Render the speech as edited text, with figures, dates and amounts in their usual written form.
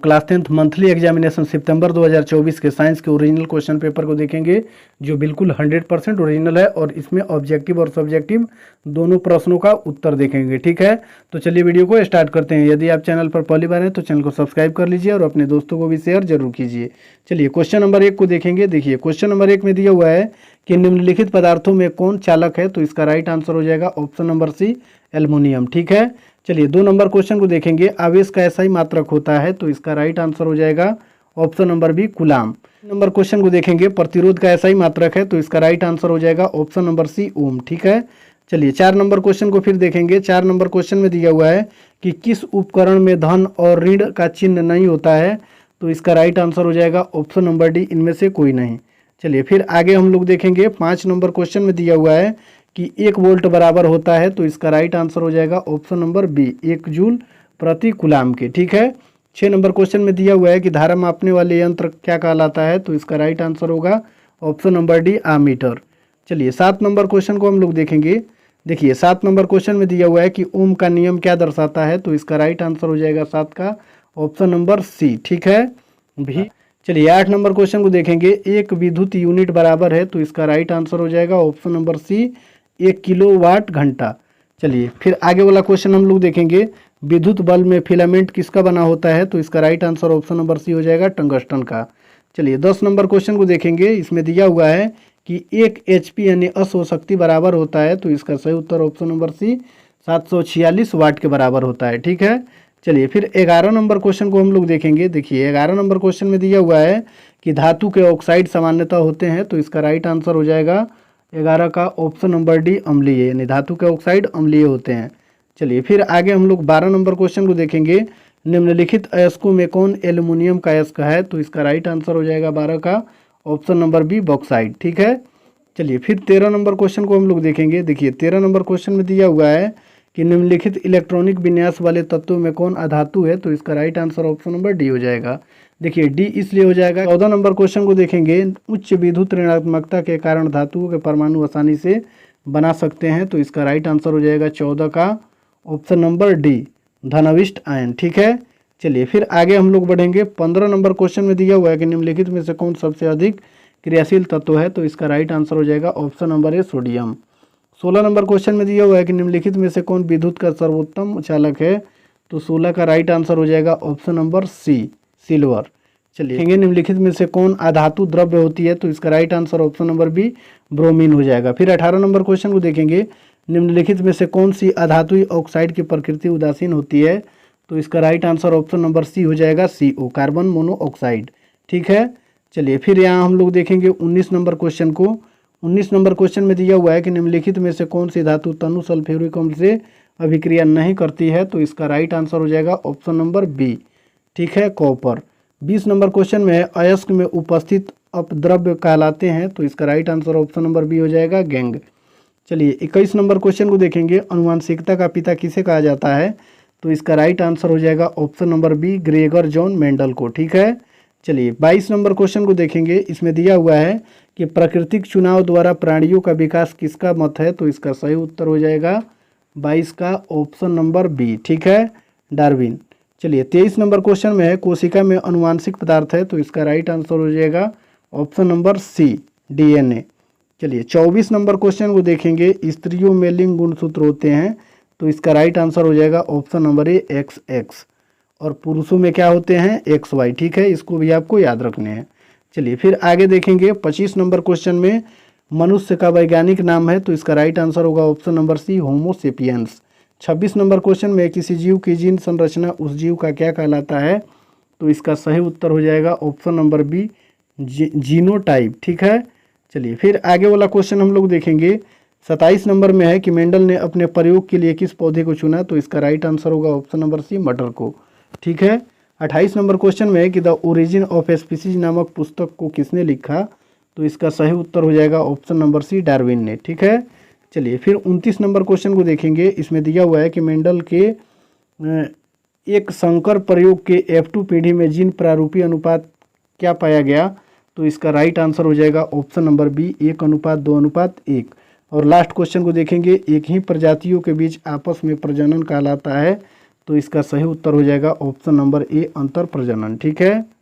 Class 10th monthly examination सितंबर 2024 के science के original question paper को देखेंगे जो बिल्कुल 100% ओरिजिनल है और इसमें ऑब्जेक्टिव और सब्जेक्टिव दोनों प्रश्नों का उत्तर देखेंगे। ठीक है, तो चलिए वीडियो को स्टार्ट करते हैं। यदि आप चैनल पर पहली बार हैं तो चैनल को सब्सक्राइब कर लीजिए और अपने दोस्तों को भी शेयर जरूर कीजिए। चलिए क्वेश्चन नंबर 1 को देखेंगे। देखिए क्वेश्चन नंबर 1 में दिया हुआ है कि निम्नलिखित पदार्थों में कौन चालक है, तो इसका राइट आंसर हो जाएगा ऑप्शन नंबर सी, एल्युमिनियम। ठीक है, चलिए 2 नंबर क्वेश्चन को देखेंगे। आवेश का ऐसा ही मात्रक होता है, तो इसका राइट आंसर हो जाएगा option number B, coulomb. Number question को देखेंगे। प्रतिरोध का ऐसा ही मात्रक है, तो इसका राइट आंसर हो जाएगा ऑप्शन नंबर सी, ओम। ठीक है, चलिए 4 नंबर क्वेश्चन को फिर देखेंगे। 4 नंबर क्वेश्चन में दिया हुआ है कि किस उपकरण में धन और ऋण का चिन्ह नहीं होता है, तो इसका राइट आंसर हो जाएगा ऑप्शन नंबर डी, इनमें से कोई नहीं। चलिए फिर आगे हम लोग देखेंगे। 5 नंबर क्वेश्चन में दिया हुआ है कि 1 वोल्ट बराबर होता है, तो इसका राइट आंसर हो जाएगा ऑप्शन नंबर बी, 1 जूल प्रति कूलाम के। ठीक है, 6 नंबर क्वेश्चन में दिया हुआ है कि धारा मापने वाले यंत्र क्या कहलाता है, तो इसका राइट आंसर होगा ऑप्शन नंबर डी, आमीटर। चलिए 7 नंबर क्वेश्चन को हम लोग देखेंगे। देखिए 7 नंबर क्वेश्चन में दिया हुआ है कि ओम का नियम क्या दर्शाता है, तो इसका राइट आंसर हो जाएगा 7 का ऑप्शन नंबर सी। ठीक है भी। चलिए 8 नंबर क्वेश्चन को देखेंगे। 1 विद्युत यूनिट बराबर है, तो इसका राइट आंसर हो जाएगा ऑप्शन नंबर सी, 1 किलोवाट घंटा। चलिए फिर आगे वाला क्वेश्चन हम लोग देखेंगे। विद्युत बल्ब में फिलामेंट किसका बना होता है, तो इसका right answer option number C हो जाएगा, टंगस्टन का। चलिए 10 नंबर क्वेश्चन को देखेंगे। इसमें दिया हुआ है कि 1 HP यानी अश्व शक्ति बराबर होता है, तो इसका सही उत्तर ऑप्शन नंबर सी, 746 वाट के बराबर होता है। ठीक है, चलिए फिर 11 नंबर क्वेश्चन को हम लोग देखेंगे। देखिए 11 नंबर क्वेश्चन में दिया हुआ है कि धातु के ऑक्साइड सामान्यतः होते हैं, तो इसका राइट आंसर हो जाएगा 11 का ऑप्शन नंबर डी, अम्लीय, यानी धातु के ऑक्साइड अम्लीय होते हैं। चलिए फिर आगे हम लोग 12 नंबर क्वेश्चन को देखेंगे। निम्नलिखित अयस्कों में कौन एल्युमिनियम का अयस्क है, तो इसका राइट आंसर हो जाएगा 12 का ऑप्शन नंबर बी, बॉक्साइड। ठीक है, चलिए फिर 13 नंबर क्वेश्चन को हम लोग देखेंगे। देखिए 13 नंबर क्वेश्चन में दिया हुआ है कि निम्नलिखित इलेक्ट्रॉनिक विन्यास वाले तत्वों में कौन अधातु है, तो इसका right answer option number D हो जाएगा। देखिए डी इसलिए हो जाएगा। 14 नंबर क्वेश्चन को देखेंगे। उच्च विद्युत ऋणात्मकता के कारण धातुओं के परमाणु आसानी से बना सकते हैं, तो इसका राइट आंसर हो जाएगा 14 का ऑप्शन नंबर डी, धनाविष्ट आयन। ठीक है, चलिए फिर आगे हम लोग बढ़ेंगे। 15 नंबर क्वेश्चन में दिया हुआ है कि निम्नलिखित में से कौन सबसे अधिक क्रियाशील तत्व है, तो इसका राइट आंसर हो जाएगा option number A, sodium. 16 number question में दिया हुआ है कि निम्नलिखित में से कौन विद्युत का सर्वोत्तम चालक है, तो 16 का राइट आंसर हो जाएगा ऑप्शन नंबर सी, सिल्वर। चलिए देखेंगे निम्नलिखित में से कौन अधातु द्रव्य होती है, तो इसका right answer option number B, bromine हो जाएगा। फिर 18 नंबर क्वेश्चन को देखेंगे। निम्नलिखित में से कौन सी अधातुई ऑक्साइड की प्रकृति उदासीन होती है, तो इसका right answer option number C हो जाएगा, CO, कार्बन मोनोऑक्साइड। ठीक है, चलिए फिर यहाँ हम लोग देखेंगे 19 नंबर क्वेश्चन को। 19 नंबर क्वेश्चन में दिया हुआ है कि निम्नलिखित में से कौन सी धातु तनु सल्फ्यूरिक अम्ल से अभिक्रिया नहीं करती है, तो इसका राइट आंसर हो जाएगा ऑप्शन नंबर बी। ठीक है, कॉपर। 20 नंबर क्वेश्चन में है अयस्क में उपस्थित अपद्रव्य कहलाते हैं, तो इसका right answer option number B हो जाएगा, गैंग। चलिए 21 नंबर क्वेश्चन को देखेंगे। अनुवांशिकता का पिता किसे कहा जाता है, तो इसका राइट आंसर हो जाएगा option number B, Gregor John Mendel को। ठीक है, चलिए 22 नंबर क्वेश्चन को देखेंगे। इसमें दिया हुआ है कि प्राकृतिक चुनाव द्वारा प्राणियों का विकास किसका मत है, तो इसका सही उत्तर हो जाएगा 22 का ऑप्शन नंबर बी। ठीक है, डार्विन। चलिए 23 नंबर क्वेश्चन में है कोशिका में अनुवांशिक पदार्थ है, तो इसका राइट आंसर हो जाएगा ऑप्शन नंबर सी, DNA। चलिए 24 नंबर क्वेश्चन को देखेंगे। स्त्रियों में लिंग गुणसूत्र होते हैं, तो इसका राइट आंसर हो जाएगा ऑप्शन नंबर ए, XX, और पुरुषों में क्या होते हैं, XY। ठीक है, इसको भी आपको याद रखने हैं। चलिए फिर आगे देखेंगे। 25 नंबर क्वेश्चन में मनुष्य का वैज्ञानिक नाम है, तो इसका राइट आंसर होगा ऑप्शन नंबर सी, होमो सेपियंस। 26 नंबर क्वेश्चन में किसी जीव की जीन संरचना उस जीव का क्या कहलाता है, तो इसका सही उत्तर हो जाएगा ऑप्शन नंबर बी, जीनोटाइप। ठीक है, चलिए फिर आगे वाला क्वेश्चन हम लोग देखेंगे। 27 नंबर में है कि मेंडल ने अपने प्रयोग के लिए किस पौधे को चुना, तो इसका राइट आंसर होगा ऑप्शन नंबर सी, मटर को। ठीक है, 28 नंबर क्वेश्चन में है कि द ओरिजिन ऑफ स्पीसीज नामक पुस्तक को किसने लिखा, तो इसका सही उत्तर हो जाएगा ऑप्शन नंबर सी, डार्विन ने। ठीक है, चलिए फिर 29 नंबर क्वेश्चन को देखेंगे। इसमें दिया हुआ है कि मेंडल के एक संकर प्रयोग के F2 पीढ़ी में जीन प्रारूपी अनुपात क्या पाया गया, तो इसका राइट आंसर हो जाएगा ऑप्शन नंबर बी, 1:2:1। और लास्ट क्वेश्चन को देखेंगे। एक ही प्रजातियों के बीच आपस में प्रजनन कहलाता है, तो इसका सही उत्तर हो जाएगा ऑप्शन नंबर ए, अंतर प्रजनन। ठीक है।